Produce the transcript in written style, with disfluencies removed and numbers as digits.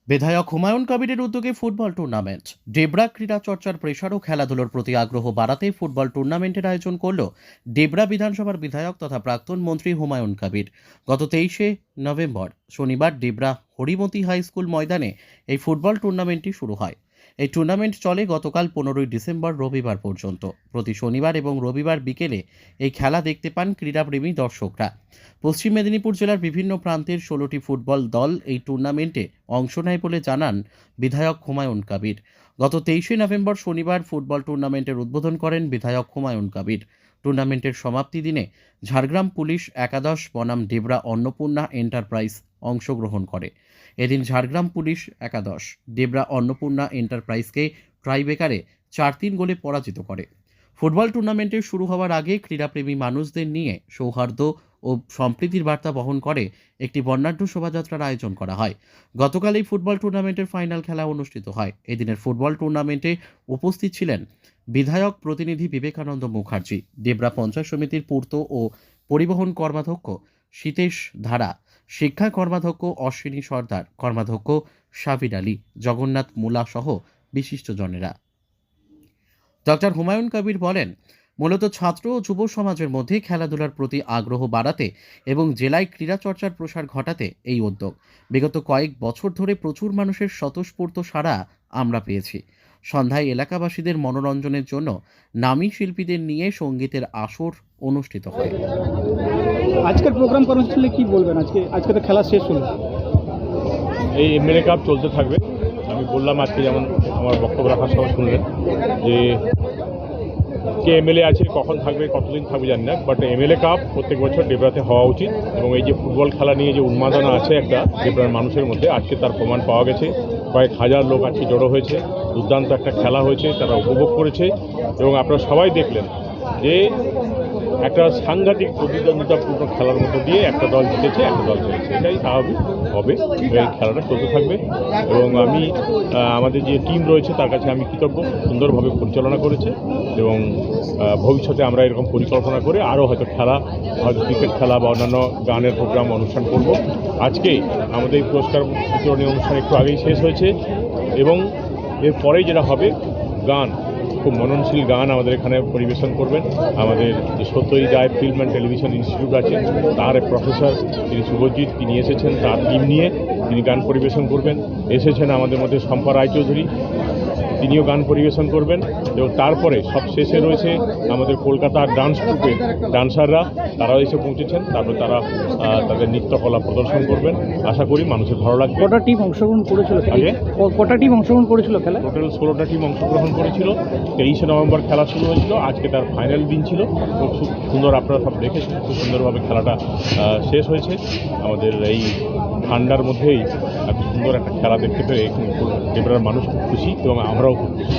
বিধায়ক হুমায়ুন কবিরের উদ্যোগে ফুটবল টুর্নামেন্ট। ডেবরা ক্রীড়া চর্চার প্রেসার ও খেলাধুলোর প্রতি আগ্রহ বাড়াতে ফুটবল টুর্নামেন্টের আয়োজন করল ডেবরা বিধানসভার বিধায়ক তথা প্রাক্তন মন্ত্রী হুমায়ুন কবির। গত 23শে নভেম্বর শনিবার ডেবরা হরিমতি হাই স্কুল ময়দানে এই ফুটবল টুর্নামেন্টটি শুরু হয়। এই টুর্নামেন্ট চলে গতকাল 15ই ডিসেম্বর রবিবার পর্যন্ত। প্রতি শনিবার এবং রবিবার বিকেলে এই খেলা দেখতে পান ক্রীড়াপ্রেমী দর্শকরা। পশ্চিম মেদিনীপুর জেলার বিভিন্ন প্রান্তের 16টি ফুটবল দল এই টুর্নামেন্টে অংশ নেয় বলে জানান বিধায়ক হুমায়ুন কবির। গত 23শে নভেম্বর শনিবার ফুটবল টুর্নামেন্টের উদ্বোধন করেন বিধায়ক হুমায়ুন কবির। টুর্নামেন্টের সমাপ্তি দিনে ঝাড়গ্রাম পুলিশ একাদশ বনাম ডেবরা অন্নপূর্ণা এন্টারপ্রাইজ অংশগ্রহণ করে। এদিন ঝাড়গ্রাম পুলিশ একাদশ ডেবরা অন্নপূর্ণা এন্টারপ্রাইজকে ট্রাইবেকারে 4-3 গোলে পরাজিত করে। ফুটবল টুর্নামেন্টের শুরু হওয়ার আগে ক্রীড়াপ্রেমী মানুষদের নিয়ে সৌহার্দ্য ও সম্প্রীতির বার্তা বহন করে একটি বর্ণাঢ্য শোভাযাত্রার আয়োজন করা হয়। গতকাল এই ফুটবল টুর্নামেন্টের ফাইনাল খেলা অনুষ্ঠিত হয়। এদিনের ফুটবল টুর্নামেন্টে উপস্থিত ছিলেন বিধায়ক প্রতিনিধি বিবেকানন্দ মুখার্জি, ডেবরা পঞ্চায়েত সমিতির পূর্ত ও পরিবহন কর্মাধ্যক্ষ সীতেশ ধারা, শিক্ষা কর্মাধ্যক্ষ অশ্বিনী সর্দার, কর্মাধ্যক্ষ সাবির আলী, জগন্নাথ মুলা সহ বিশিষ্টজনেরা। ডক্টর হুমায়ুন কবির বলেন, মূলত ছাত্র ও যুব সমাজের মধ্যে খেলাধুলার প্রতি আগ্রহ বাড়াতে এবং জেলায় ক্রীড়া চর্চার প্রসার ঘটাতে এই উদ্যোগ। বিগত কয়েক বছর ধরে প্রচুর মানুষের স্বতঃস্ফূর্ত সাড়া আমরা পেয়েছি। সন্ধ্যায় এলাকাবাসীদের মনোরঞ্জনের জন্য নামী শিল্পীদের নিয়ে সঙ্গীতের আসর অনুষ্ঠিত হয়। আজকের প্রোগ্রাম কর্মসূচি কি বলবেন? আজকে তো খেলা শেষ হলো। এই এমএলএ কাপ চলতে থাকবে। আমি বললাম আজকে, যেমন আমার বক্তব্য রাখার সময় শুনলেন যে কে এমএলএ আছে, কখন থাকবে, কতদিন থাকবে জানি না, বাট এমএলএ কাপ প্রত্যেক বছর ডেবরাতে হওয়া উচিত। এবং এই যে ফুটবল খেলা নিয়ে যে উন্মাদনা আছে একটা ডেবরার মানুষের মধ্যে, আজকে তার প্রমাণ পাওয়া গেছে। কয়েক হাজার লোক আজকে জড়ো হয়েছে, দুর্দান্ত একটা খেলা হয়েছে, তারা উপভোগ করেছে। এবং আপনারা সবাই দেখলেন যে একটা সাংঘাতিক প্রতিদ্বন্দ্বিতাপূর্ণ খেলার মধ্যে দিয়ে একটা দল জিতেছে, একটা দল হেরেছে। এটাই স্বাভাবিক হবে, এই খেলাটা চলতে থাকবে। এবং আমি আমাদের যে টিম রয়েছে তার কাছে আমি কৃতজ্ঞ, সুন্দরভাবে পরিচালনা করেছে। এবং ভবিষ্যতে আমরা এরকম পরিকল্পনা করে আরও হয়তো ক্রিকেট খেলা বা অন্যান্য গানের প্রোগ্রাম অনুষ্ঠান করব। আজকে আমাদের এই পুরস্কার বিতরণী অনুষ্ঠান একটু আগেই শেষ হয়েছে এবং এরপরেই যেটা হবে, গান, খুব মননশীল গান আমাদের এখানে পরিবেশন করবেন আমাদের যে Satyajit Ray film and television institute আছে, তার এক প্রফেসর তিনি শুভজিৎ, তিনি এসেছেন তার টিম নিয়ে, তিনি গান পরিবেশন করবেন। এসেছেন আমাদের মধ্যে শম্পা রায়চৌধুরী, তিনিও গান পরিবেশন করবেন। এবং তারপরে সব শেষে রয়েছে আমাদের কলকাতার ডান্স গ্রুপের ডান্সাররা, তারাও এসে পৌঁছেছেন। তারপরে তারা তাদের নৃত্যকলা প্রদর্শন করবেন। আশা করি মানুষের ভালো লাগবে। কটা টিম অংশগ্রহণ করেছিল? কটা টিম অংশগ্রহণ করেছিল খেলা? টোটাল 16টা টিম অংশগ্রহণ করেছিল। 23শে নভেম্বর খেলা শুরু হয়েছিল, আজকে তার ফাইনাল দিন ছিল। খুব সুন্দর, আপনারা সব দেখেছেন, খুব সুন্দরভাবে খেলাটা শেষ হয়েছে। আমাদের এই ঠান্ডার মধ্যেই এত সুন্দর একটা খেলা দেখতে পেরে ডেবরার মানুষ খুব খুশি এবং আমরাও খুব খুশি।